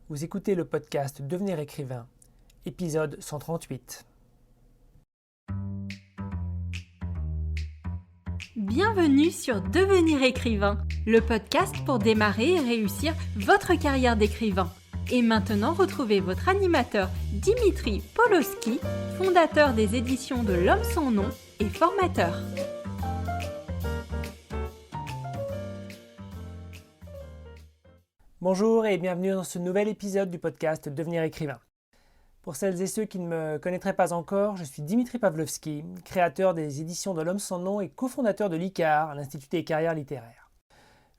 Vous écoutez le podcast Devenir écrivain, épisode 138. Bienvenue sur Devenir écrivain, le podcast pour démarrer et réussir votre carrière d'écrivain. Et maintenant, retrouvez votre animateur Dimitri Poloski, fondateur des éditions de L'Homme sans nom et formateur. Bonjour et bienvenue dans ce nouvel épisode du podcast Devenir écrivain. Pour celles et ceux qui ne me connaîtraient pas encore, je suis Dimitri Pavlovski, créateur des éditions de L'Homme sans nom et cofondateur de l'ICAR, l'Institut des carrières littéraires.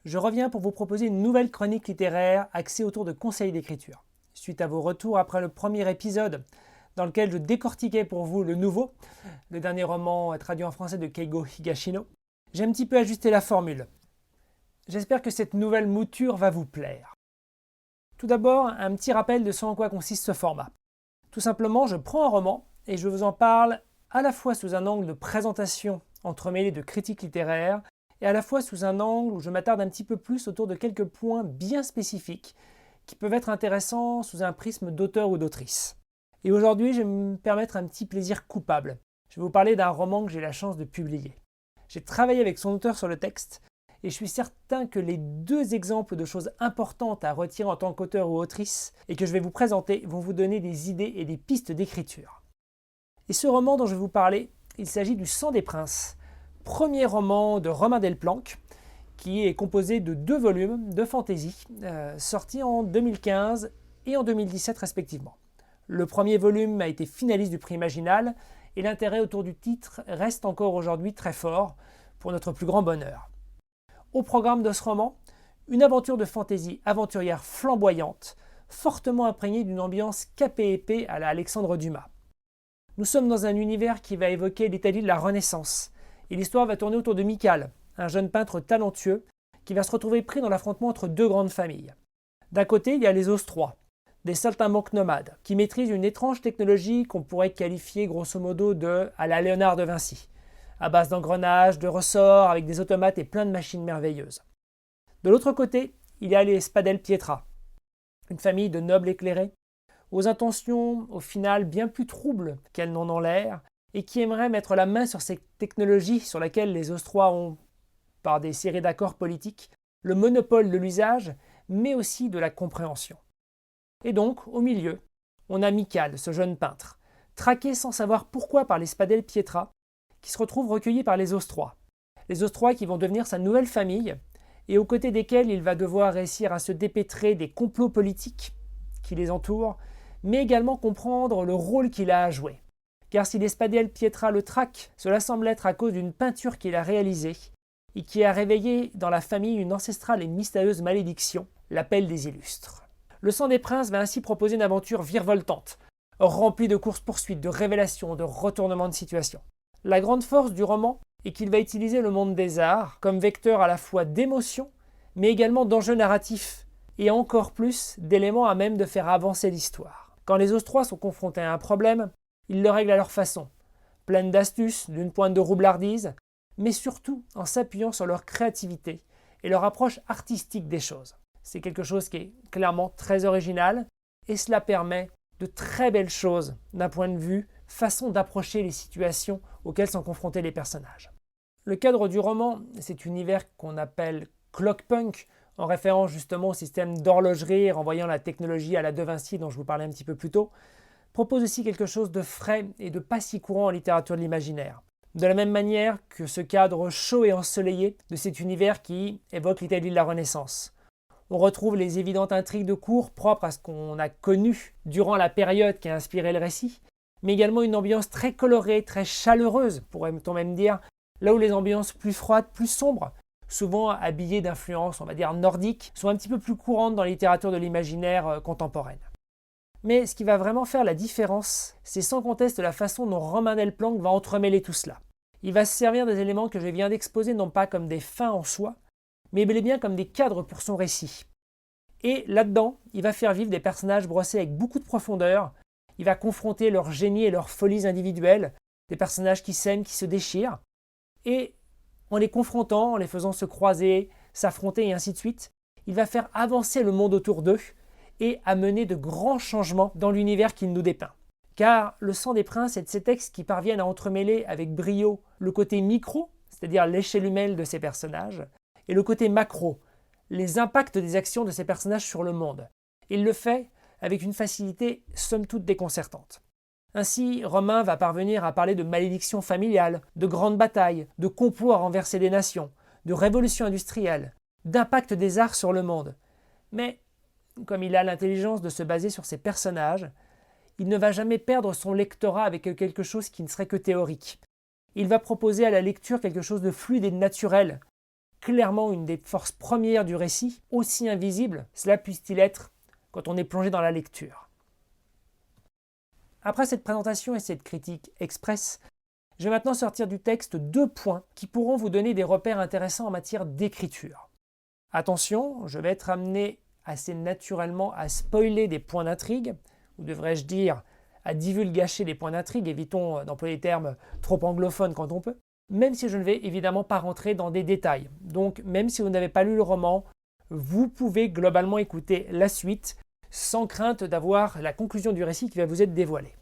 Je reviens pour vous proposer une nouvelle chronique littéraire axée autour de conseils d'écriture. Suite à vos retours après le premier épisode, dans lequel je décortiquais pour vous Le Nouveau, le dernier roman traduit en français de Keigo Higashino, j'ai un petit peu ajusté la formule. J'espère que cette nouvelle mouture va vous plaire. Tout d'abord, un petit rappel de ce en quoi consiste ce format. Tout simplement, je prends un roman et je vous en parle à la fois sous un angle de présentation entremêlé de critique littéraire et à la fois sous un angle où je m'attarde un petit peu plus autour de quelques points bien spécifiques qui peuvent être intéressants sous un prisme d'auteur ou d'autrice. Et aujourd'hui, je vais me permettre un petit plaisir coupable. Je vais vous parler d'un roman que j'ai la chance de publier. J'ai travaillé avec son auteur sur le texte et je suis certain que les deux exemples de choses importantes à retirer en tant qu'auteur ou autrice et que je vais vous présenter vont vous donner des idées et des pistes d'écriture. Et ce roman dont je vais vous parler, il s'agit du Sang des Princes, premier roman de Romain Delplanque, qui est composé de 2 volumes de fantasy, sortis en 2015 et en 2017 respectivement. Le premier volume a été finaliste du prix Imaginal et l'intérêt autour du titre reste encore aujourd'hui très fort, pour notre plus grand bonheur. Au programme de ce roman, une aventure de fantaisie aventurière flamboyante, fortement imprégnée d'une ambiance capée épée à la Alexandre Dumas. Nous sommes dans un univers qui va évoquer l'Italie de la Renaissance, et l'histoire va tourner autour de Michal, un jeune peintre talentueux qui va se retrouver pris dans l'affrontement entre 2 grandes familles. D'un côté, il y a les Ostrois, des saltimbanques nomades, qui maîtrisent une étrange technologie qu'on pourrait qualifier grosso modo de à la Léonard de Vinci, à base d'engrenages, de ressorts, avec des automates et plein de machines merveilleuses. De l'autre côté, il y a les Spadel Pietra, une famille de nobles éclairés, aux intentions au final bien plus troubles qu'elles n'en ont l'air, et qui aimeraient mettre la main sur ces technologies sur lesquelles les Ostrois ont, par des séries d'accords politiques, le monopole de l'usage, mais aussi de la compréhension. Et donc, au milieu, on a Michal, ce jeune peintre, traqué sans savoir pourquoi par les Spadel Pietra, qui se retrouve recueilli par les Ostrois. Les Ostrois qui vont devenir sa nouvelle famille, et aux côtés desquels il va devoir réussir à se dépêtrer des complots politiques qui les entourent, mais également comprendre le rôle qu'il a à jouer. Car si les Spadel Pietra le traquent, cela semble être à cause d'une peinture qu'il a réalisée, et qui a réveillé dans la famille une ancestrale et mystérieuse malédiction, l'appel des illustres. Le Sang des Princes va ainsi proposer une aventure virevoltante, remplie de courses-poursuites, de révélations, de retournements de situation. La grande force du roman est qu'il va utiliser le monde des arts comme vecteur à la fois d'émotions, mais également d'enjeux narratifs, et encore plus d'éléments à même de faire avancer l'histoire. Quand les Ostrois sont confrontés à un problème, ils le règlent à leur façon, pleine d'astuces, d'une pointe de roublardise, mais surtout en s'appuyant sur leur créativité et leur approche artistique des choses. C'est quelque chose qui est clairement très original, et cela permet de très belles choses d'un point de vue façon d'approcher les situations auxquelles sont confrontés les personnages. Le cadre du roman, cet univers qu'on appelle clockpunk, en référence justement au système d'horlogerie renvoyant la technologie à la De Vinci dont je vous parlais un petit peu plus tôt, propose aussi quelque chose de frais et de pas si courant en littérature de l'imaginaire. De la même manière que ce cadre chaud et ensoleillé de cet univers qui évoque l'Italie de la Renaissance. On retrouve les évidentes intrigues de cour propres à ce qu'on a connu durant la période qui a inspiré le récit, mais également une ambiance très colorée, très chaleureuse, pourrait-on même dire, là où les ambiances plus froides, plus sombres, souvent habillées d'influences, on va dire nordiques, sont un petit peu plus courantes dans la littérature de l'imaginaire contemporaine. Mais ce qui va vraiment faire la différence, c'est sans conteste la façon dont Romain Delplanque va entremêler tout cela. Il va se servir des éléments que je viens d'exposer non pas comme des fins en soi, mais bel et bien comme des cadres pour son récit. Et là-dedans, il va faire vivre des personnages brossés avec beaucoup de profondeur, il va confronter leur génie et leurs folies individuelles, des personnages qui s'aiment, qui se déchirent, et en les confrontant, en les faisant se croiser, s'affronter et ainsi de suite, il va faire avancer le monde autour d'eux, et amener de grands changements dans l'univers qu'il nous dépeint. Car Le Sang des Princes est de ces textes qui parviennent à entremêler avec brio le côté micro, c'est-à-dire l'échelle humaine de ces personnages, et le côté macro, les impacts des actions de ces personnages sur le monde. Il le fait avec une facilité somme toute déconcertante. Ainsi, Romain va parvenir à parler de malédiction familiale, de grandes batailles, de complots à renverser des nations, de révolution industrielle, d'impact des arts sur le monde. Mais, comme il a l'intelligence de se baser sur ses personnages, il ne va jamais perdre son lectorat avec quelque chose qui ne serait que théorique. Il va proposer à la lecture quelque chose de fluide et de naturel, clairement une des forces premières du récit, aussi invisible, cela puisse-t-il être, quand on est plongé dans la lecture. Après cette présentation et cette critique express, je vais maintenant sortir du texte 2 points qui pourront vous donner des repères intéressants en matière d'écriture. Attention, je vais être amené assez naturellement à spoiler des points d'intrigue, ou devrais-je dire à divulgacher des points d'intrigue, évitons d'employer des termes trop anglophones quand on peut, même si je ne vais évidemment pas rentrer dans des détails. Donc même si vous n'avez pas lu le roman, vous pouvez globalement écouter la suite sans crainte d'avoir la conclusion du récit qui va vous être dévoilée.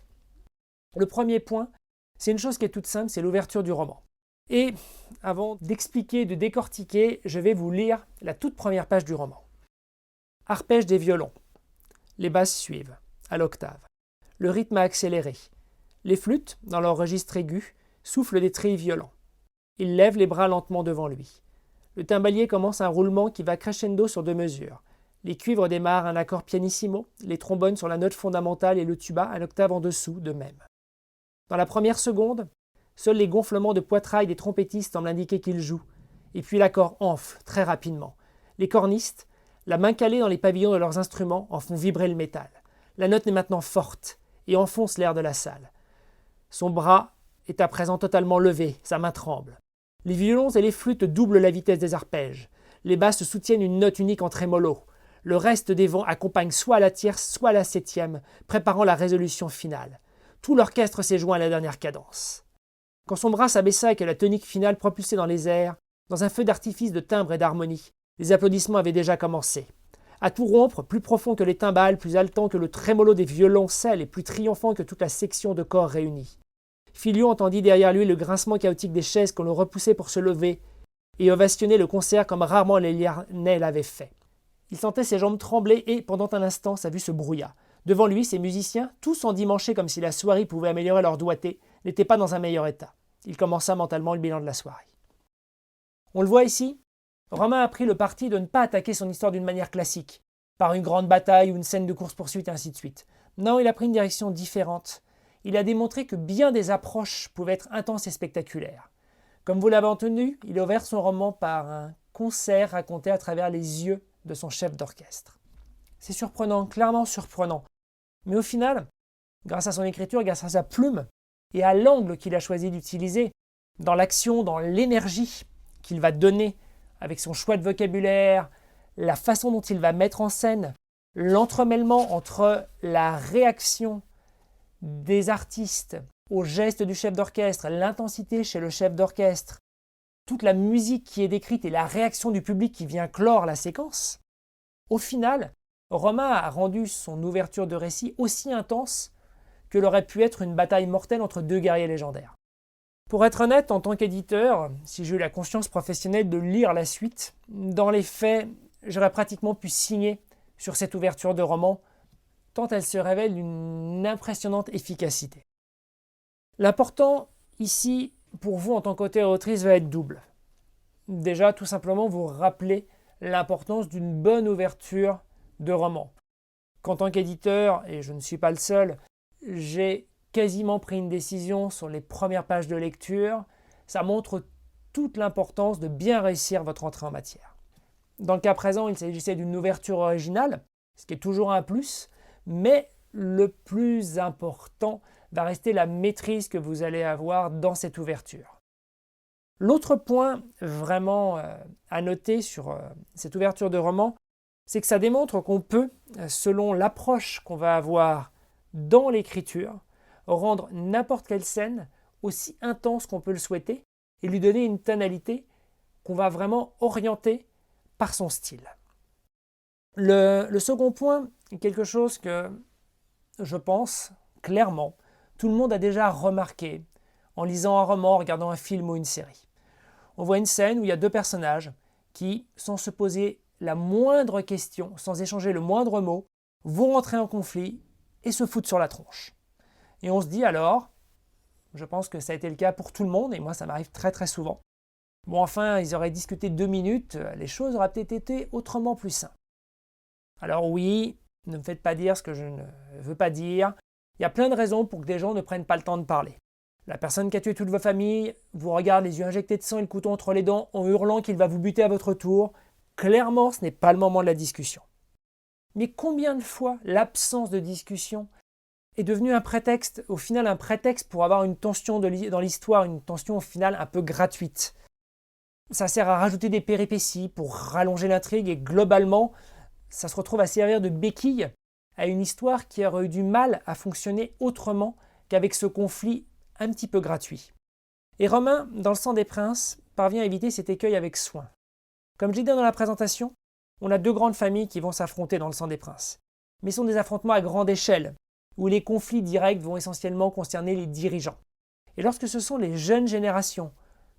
Le premier point, c'est une chose qui est toute simple, c'est l'ouverture du roman. Et avant d'expliquer, de décortiquer, je vais vous lire la toute première page du roman. Arpège des violons. Les basses suivent, à l'octave. Le rythme a accéléré. Les flûtes, dans leur registre aigu, soufflent des trilles violents. Il lève les bras lentement devant lui. Le timbalier commence un roulement qui va crescendo sur 2 mesures. Les cuivres démarrent un accord pianissimo, les trombones sur la note fondamentale et le tuba un octave en dessous de même. Dans la première seconde, seuls les gonflements de poitrail des trompettistes semblent indiquer qu'ils jouent, et puis l'accord enfle très rapidement. Les cornistes, la main calée dans les pavillons de leurs instruments, en font vibrer le métal. La note est maintenant forte et enfonce l'air de la salle. Son bras est à présent totalement levé, sa main tremble. Les violons et les flûtes doublent la vitesse des arpèges. Les basses soutiennent une note unique en trémolo. Le reste des vents accompagne soit la tierce, soit la septième, préparant la résolution finale. Tout l'orchestre s'est joint à la dernière cadence. Quand son bras s'abaissa et que la tonique finale propulsait dans les airs, dans un feu d'artifice de timbre et d'harmonie, les applaudissements avaient déjà commencé. À tout rompre, plus profond que les timbales, plus haletant que le trémolo des violoncelles et plus triomphant que toute la section de corps réunie. Filion entendit derrière lui le grincement chaotique des chaises qu'on le repoussait pour se lever et ovationner le concert comme rarement les Lyonnais l'avaient fait. Il sentait ses jambes trembler et, pendant un instant, sa vue se brouilla. Devant lui, ses musiciens, tous endimanchés comme si la soirée pouvait améliorer leur doigté, n'étaient pas dans un meilleur état. Il commença mentalement le bilan de la soirée. On le voit ici, Romain a pris le parti de ne pas attaquer son histoire d'une manière classique, par une grande bataille ou une scène de course-poursuite et ainsi de suite. Non, il a pris une direction différente. Il a démontré que bien des approches pouvaient être intenses et spectaculaires. Comme vous l'avez entendu, il a ouvert son roman par un concert raconté à travers les yeux de son chef d'orchestre. C'est surprenant, clairement surprenant. Mais au final, grâce à son écriture, grâce à sa plume et à l'angle qu'il a choisi d'utiliser, dans l'action, dans l'énergie qu'il va donner avec son choix de vocabulaire, la façon dont il va mettre en scène, l'entremêlement entre la réaction des artistes aux gestes du chef d'orchestre, l'intensité chez le chef d'orchestre, toute la musique qui est décrite et la réaction du public qui vient clore la séquence, au final, Romain a rendu son ouverture de récit aussi intense que l'aurait pu être une bataille mortelle entre 2 guerriers légendaires. Pour être honnête, en tant qu'éditeur, si j'ai eu la conscience professionnelle de lire la suite, dans les faits, j'aurais pratiquement pu signer sur cette ouverture de roman, tant elle se révèle d'une impressionnante efficacité. L'important ici, pour vous en tant qu'auteur et autrice, va être double. Déjà, tout simplement, vous rappeler l'importance d'une bonne ouverture de roman. Qu'en tant qu'éditeur, et je ne suis pas le seul, j'ai quasiment pris une décision sur les premières pages de lecture. Ça montre toute l'importance de bien réussir votre entrée en matière. Dans le cas présent, il s'agissait d'une ouverture originale, ce qui est toujours un plus, mais le plus important va rester la maîtrise que vous allez avoir dans cette ouverture. L'autre point vraiment à noter sur cette ouverture de roman, c'est que ça démontre qu'on peut, selon l'approche qu'on va avoir dans l'écriture, rendre n'importe quelle scène aussi intense qu'on peut le souhaiter et lui donner une tonalité qu'on va vraiment orienter par son style. Le second point quelque chose que je pense clairement tout le monde a déjà remarqué en lisant un roman, en regardant un film ou une série. On voit une scène où il y a deux personnages qui, sans se poser la moindre question, sans échanger le moindre mot, vont rentrer en conflit et se foutent sur la tronche. Et on se dit alors, je pense que ça a été le cas pour tout le monde, et moi ça m'arrive très très souvent. Bon, enfin, ils auraient discuté 2 minutes, les choses auraient peut-être été autrement plus simples. Alors oui, ne me faites pas dire ce que je ne veux pas dire. Il y a plein de raisons pour que des gens ne prennent pas le temps de parler. La personne qui a tué toute votre famille vous regarde les yeux injectés de sang et le couteau entre les dents en hurlant qu'il va vous buter à votre tour. Clairement, ce n'est pas le moment de la discussion. Mais combien de fois l'absence de discussion est devenue un prétexte, au final un prétexte pour avoir une tension dans l'histoire, une tension au final un peu gratuite. Ça sert à rajouter des péripéties pour rallonger l'intrigue et globalement, ça se retrouve à servir de béquille à une histoire qui aurait eu du mal à fonctionner autrement qu'avec ce conflit un petit peu gratuit. Et Romain, dans Le Sang des Princes, parvient à éviter cet écueil avec soin. Comme je l'ai dit dans la présentation, on a 2 grandes familles qui vont s'affronter dans Le Sang des Princes. Mais ce sont des affrontements à grande échelle, où les conflits directs vont essentiellement concerner les dirigeants. Et lorsque ce sont les jeunes générations,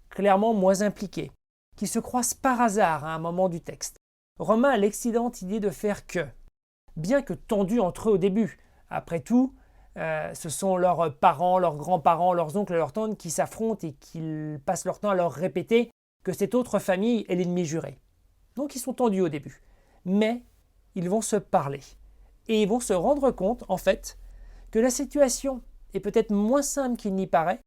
clairement moins impliquées, qui se croisent par hasard à un moment du texte, Romain a l'excellente idée de faire que, bien que tendus entre eux au début, après tout, ce sont leurs parents, leurs grands-parents, leurs oncles et leurs tantes qui s'affrontent et qui passent leur temps à leur répéter que cette autre famille est l'ennemi juré. Donc ils sont tendus au début. Mais ils vont se parler. Et ils vont se rendre compte, en fait, que la situation est peut-être moins simple qu'il n'y paraît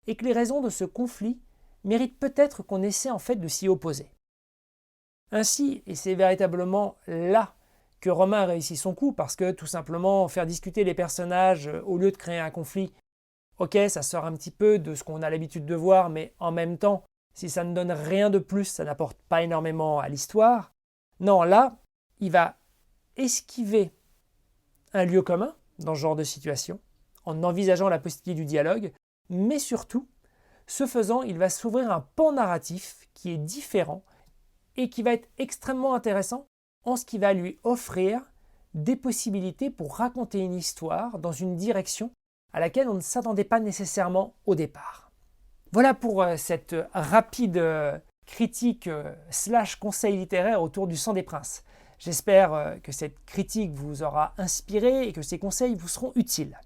et que les raisons de ce conflit méritent peut-être qu'on essaie en fait de s'y opposer. Ainsi, et c'est véritablement là que Romain a réussi son coup, parce que tout simplement faire discuter les personnages au lieu de créer un conflit, ok, ça sort un petit peu de ce qu'on a l'habitude de voir, mais en même temps, si ça ne donne rien de plus, ça n'apporte pas énormément à l'histoire. Non, là, il va esquiver un lieu commun dans ce genre de situation, en envisageant la possibilité du dialogue, mais surtout, ce faisant, il va s'ouvrir un pan narratif qui est différent et qui va être extrêmement intéressant en ce qui va lui offrir des possibilités pour raconter une histoire dans une direction à laquelle on ne s'attendait pas nécessairement au départ. Voilà pour cette rapide critique / conseil littéraire autour du Sang des Princes. J'espère que cette critique vous aura inspiré et que ces conseils vous seront utiles.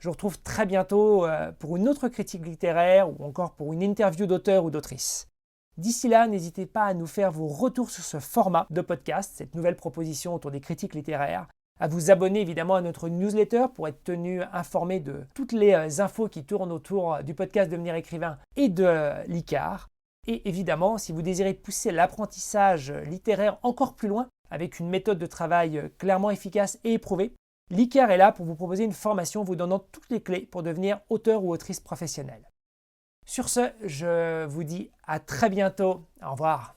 Je vous retrouve très bientôt pour une autre critique littéraire ou encore pour une interview d'auteur ou d'autrice. D'ici là, n'hésitez pas à nous faire vos retours sur ce format de podcast, cette nouvelle proposition autour des critiques littéraires, à vous abonner évidemment à notre newsletter pour être tenu informé de toutes les infos qui tournent autour du podcast Devenir écrivain et de l'ICAR. Et évidemment, si vous désirez pousser l'apprentissage littéraire encore plus loin, avec une méthode de travail clairement efficace et éprouvée, l'ICAR est là pour vous proposer une formation vous donnant toutes les clés pour devenir auteur ou autrice professionnelle. Sur ce, je vous dis à très bientôt. Au revoir.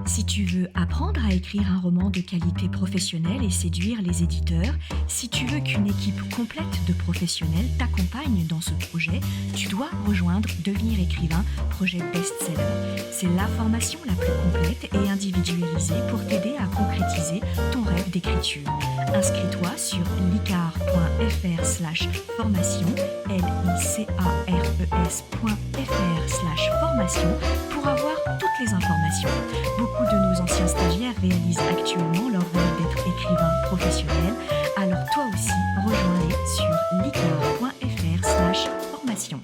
Si tu veux apprendre à écrire un roman de qualité professionnelle et séduire les éditeurs, si tu veux qu'une équipe complète de professionnels t'accompagne dans ce projet, tu dois rejoindre Devenir écrivain, projet best-seller. C'est la formation la plus complète et individualisée pour t'aider à concrétiser ton rêve d'écriture. Inscris-toi sur licar.fr/formation, licares.fr/formation pour avoir toutes les informations. Beaucoup de nos anciens stagiaires réalisent actuellement leur rêve d'être écrivain professionnel, alors toi aussi, rejoins-les sur licar.fr/formation.